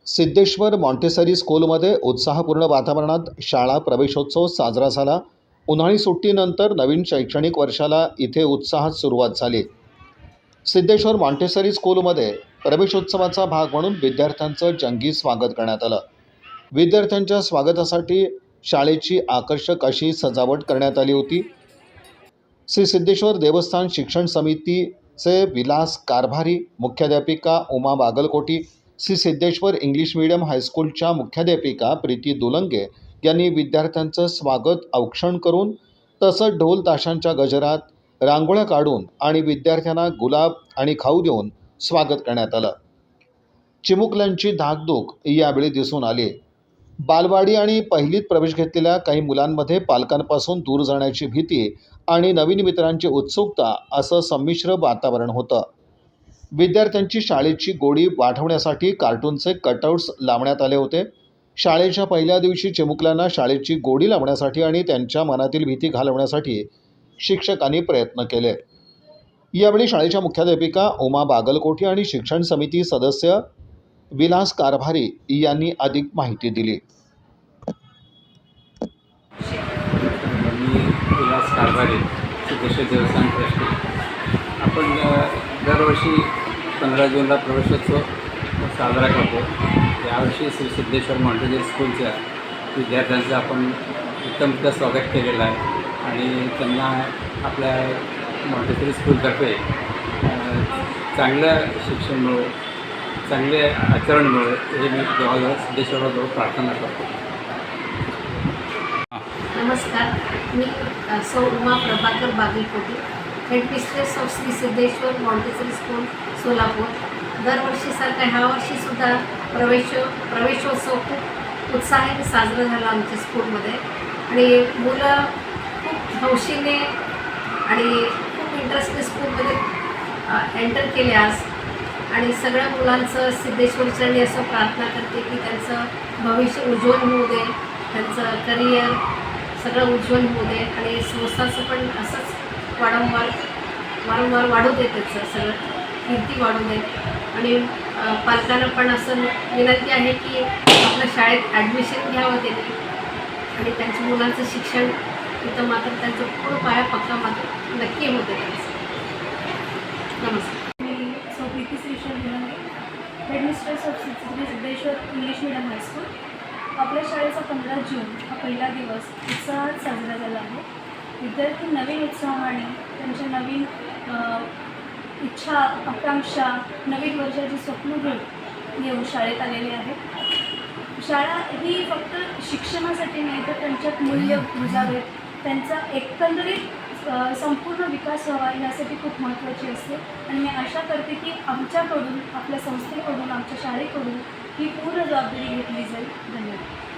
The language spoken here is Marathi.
सिद्धेश्वर मॉन्टेसरी स्कूलमध्ये उत्साहपूर्ण वातावरणात शाळा प्रवेशोत्सव साजरा झाला. उन्हाळी सुट्टीनंतर नवीन शैक्षणिक वर्षाला इथे उत्साहात सुरुवात झाली. सिद्धेश्वर मॉन्टेसरी स्कूलमध्ये प्रवेशोत्सवाचा भाग म्हणून विद्यार्थ्यांचं जंगी स्वागत करण्यात आलं. विद्यार्थ्यांच्या स्वागतासाठी शाळेची आकर्षक अशी सजावट करण्यात आली होती. श्री सिद्धेश्वर देवस्थान शिक्षण समितीचे विलास कारभारी, मुख्याध्यापिका उमा बागलकोटी, श्री सिद्धेश्वर इंग्लिश मीडियम हायस्कूलच्या मुख्याध्यापिका प्रीती दुलंगे यांनी विद्यार्थ्यांचं स्वागत औक्षण करून, तसंच ढोल ताशांच्या गजरात, रांगोळ्या काढून आणि विद्यार्थ्यांना गुलाब आणि खाऊ देऊन स्वागत करण्यात आलं. चिमुकल्यांची धाकधूक यावेळी दिसून आली. बालवाडी आणि पहिलीत प्रवेश घेतलेल्या काही मुलांमध्ये पालकांपासून दूर जाण्याची भीती आणि नवीन मित्रांची उत्सुकता असं संमिश्र वातावरण होतं. विद्यार्थ्यांची शाळेची गोडी वाढवण्यासाठी कार्टूनचे कटआउट्स लावण्यात आले होते. शाळेच्या पहिल्या दिवशी चिमुकल्यांना शाळेची गोडी लावण्यासाठी आणि त्यांच्या मनातील भीती घालवण्यासाठी शिक्षकांनी प्रयत्न केले. यावेळी शाळेच्या मुख्याध्यापिका उमा बागलकोटी आणि शिक्षण समिती सदस्य विलास कारभारी यांनी अधिक माहिती दिली. मी विलास कारभारी, सिद्धेश्वर देवस्थान ट्रस्टी. आपण दरवर्षी 15 जूनला प्रवेशोत्सव साजरा करतो. यावर्षी श्री सिद्धेश्वर मॉन्टेसरी स्कूलच्या विद्यार्थ्यांचं आपण उत्तमरित्या स्वागत केलेलं आहे आणि त्यांना आपल्या मॉन्टेसरी स्कूलतर्फे चांगलं शिक्षण मिळो, चांगले आचरण मिळो हे मी देवाजवळ सिद्धेश्वराजवळ प्रार्थना करतो. नमस्कार, मी सौ Uma Prabhakar Bagalkoti, headmistress of Shri Siddheshwar Montessori school Solapur. दरवर्षीसारखा ह्या वर्षीसुद्धा प्रवेशोत्सव खूप उत्साहाने साजरा झाला आमच्या स्कूलमध्ये आणि मुलं खूप हौशीने आणि खूप इंटरेस्टने स्कूलमध्ये एंटर केले आज. आणि सगळ्या मुलांचं सिद्धेश्वरचरणी असं प्रार्थना करते की त्यांचं भविष्य उज्ज्वल होऊ दे, त्यांचं करिअर सगळं उज्ज्वल होऊ दे आणि संस्थाचं पण असंच वारंवार वाढू दे, त्याचं सगळं कीर्ती वाढू दे. आणि पालकांना पण असं विनंती आहे की आपल्या शाळेत ॲडमिशन घ्यावं त्यांनी आणि त्यांच्या मुलांचं शिक्षण इथं मात्र त्यांचं पूर्ण पाया पक्का मात्र नक्की होते त्यांचं. नमस्कार. Preeti Shrishail, headmistress of Shri Siddheshwar English medium high school. आपल्या शाळेचा 15 जून हा पहिला दिवस उत्साहात साजरा झाला आहे. विद्यार्थी नवीन उत्साहाने त्यांच्या नवीन इच्छा, आकांक्षा, नवीन वर्षाची स्वप्न घेऊन शाळेत आलेले आहेत. शाळा ही फक्त शिक्षणासाठी नाही तर त्यांच्यात मूल्य रुजावेत, त्यांचा एकंदरीत संपूर्ण विकास व्हावा यासाठी खूप महत्त्वाची असते. आणि मी आशा करते की आमच्याकडून, आपल्या संस्थेकडून, आमच्या शाळेकडून ही पूर्ण जबाबदारी घेतली जाईल. धन्यवाद.